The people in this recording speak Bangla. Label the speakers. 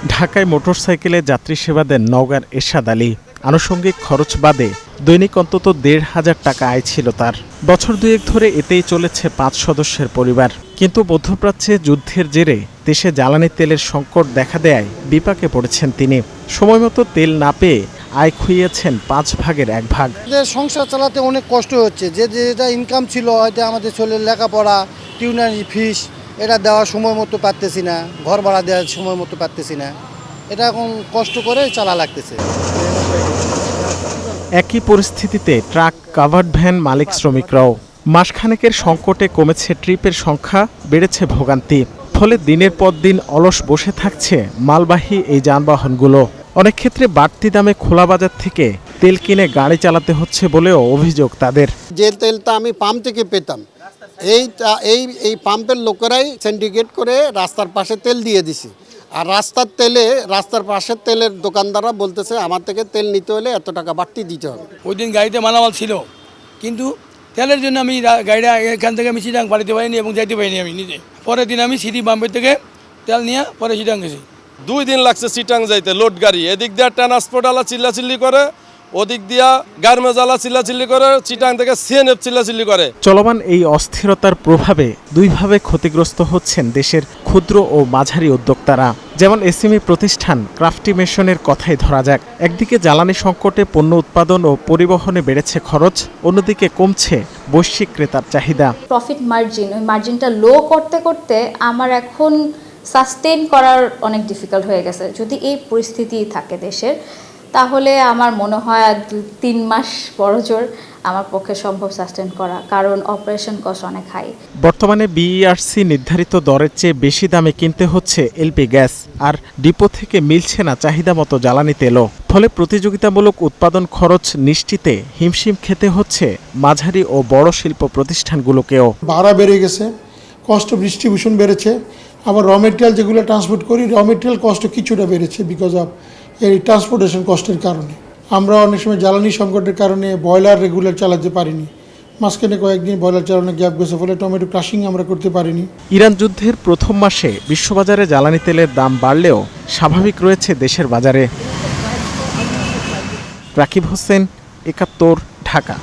Speaker 1: ঢাকায় মোটরসাইকেলে যাত্রী সেবা দেন নওগাঁর এরশাদ আলী। আনুষঙ্গিক খরচ বাদে দৈনিক অন্তত ১৫০০ টাকা আয় ছিল তার। বছর দুয়েক ধরে এতেই চলেছে ৫ সদস্যের পরিবার। কিন্তু মধ্যপ্রাচ্যে যুদ্ধের জেরে দেশে জ্বালানি তেলের সংকট দেখা দেয় বিপাকে পড়েছেন তিনি। সময়মতো তেল না পেয়ে আয় খুইয়েছেন ৫ ভাগের ১ ভাগ।
Speaker 2: সংসার চালাতে অনেক কষ্ট হচ্ছে। যেটা ইনকাম ছিল হয়তো আমাদের ছেলের লেখাপড়া, টিউশনি ফিস এটা দেওয়ার সময় মতো পারতেছি না, ঘর ভাড়া দেওয়ার সময় মতো পারতেছি না। এটা এখন কষ্ট করে চালা লাগতেছে।
Speaker 1: একই পরিস্থিতিতে ট্রাক, কাভার্ড ভ্যান মালিক শ্রমিকরাও। মাসখানেকের সংকটে কমেছে ট্রিপের সংখ্যা, বেড়েছে ভোগান্তি। ফলে দিনের পর দিন অলস বসে থাকছে মালবাহী এই যানবাহনগুলো। অনেক ক্ষেত্রে বাড়তি দামে খোলা বাজার থেকে তেল কিনে গাড়ি চালাতে হচ্ছে বলেও অভিযোগ তাদের।
Speaker 3: যে তেলটা আমি পাম্প থেকে পেতাম, এই পাম্পের লোকেরাই সিন্ডিকেট করে রাস্তার পাশে তেল দিয়ে দিছে। আর রাস্তার পাশের তেলের দোকানদাররা বলতেছে আমার থেকে তেল নিতে হলে এত টাকা বাড়তি দিতে হবে।
Speaker 4: ওই দিন গাড়িতে মালামাল ছিল, কিন্তু তেলের জন্য আমি গাড়িটা এখান থেকে আমি চিটাং বাড়িতে পারিনি এবং যাইতে পারিনি আমি নিজে। পরের দিন আমি সিটি পাম্পের থেকে তেল নিয়ে পরে চিটাং গেছি।
Speaker 5: 2 দিন লাগছে চিটাং যাইতে লোড গাড়ি। এদিক দিয়ে ট্রান্সপোর্ট আলা চিল্লাচিল্লি করে, ওদিক দিয়া গার্মেজ আলা চিল্লাচিল্লি করে, চিটাং থেকে সিএনএফ চিল্লাচিল্লি করে।
Speaker 1: চলমান এই অস্থিরতার প্রভাবে দুইভাবে ক্ষতিগ্রস্ত হচ্ছেন দেশের ক্ষুদ্র ও মাঝারি উদ্যোক্তারা। যেমন এসএমই প্রতিষ্ঠান ক্রাফটি মেশনের কথাই ধরা যাক। একদিকে জ্বালানি সংকটে পণ্য উৎপাদন ও পরিবহনে বেড়েছে খরচ, অন্যদিকে কমছে বৈশ্বিক ক্রেতার চাহিদা।
Speaker 6: প্রফিট মার্জিন, ওই মার্জিনটা লো করতে করতে আমার এখন সাস্টেইন করার অনেক ডিফিকাল্ট হয়ে গেছে। যদি এই পরিস্থিতি থাকে দেশের, তাহলে আমার মনে হয় 3 মাস বড়জোর আমার পক্ষে সম্ভব সাস্টেইন করা, কারণ অপারেশন কস্ট অনেক হাই।
Speaker 1: বর্তমানে বিইআরসি নির্ধারিত দরের চেয়ে বেশি দামে কিনতে হচ্ছে এলপি গ্যাস, আর ডিপো থেকে মিলছে না চাহিদা মতো জ্বালানি তেলও। ফলে প্রতিযোগিতামূলক উৎপাদন খরচ নিশ্চিতে হিমশিম খেতে হচ্ছে মাঝারি ও বড় শিল্প প্রতিষ্ঠানগুলোকেও।
Speaker 7: ভাড়া বেড়ে গেছে, কস্ট অফ ডিস্ট্রিবিউশন বেড়েছে, আবার র মেটেরিয়াল যেগুলো ট্রান্সপোর্ট করি র মেটেরিয়াল কস্টও কিছুটা বেড়েছে বিকজ অফ এই ট্রান্সপোর্টেশন কস্টের কারণে। আমরা অনেক সময় জ্বালানি সংকটের কারণে বয়লার রেগুলার চালাতে পারিনি। মাঝখানে কয়েকদিন বয়লার চালানো গ্যাপ গেছে, ফলে টমেটো ক্রাশিং আমরা করতে পারিনি।
Speaker 1: ইরান যুদ্ধের প্রথম মাসে বিশ্ববাজারে জ্বালানি তেলের দাম বাড়লেও স্বাভাবিক রয়েছে দেশের বাজারে। রাকিব হোসেন, ৭১, ঢাকা।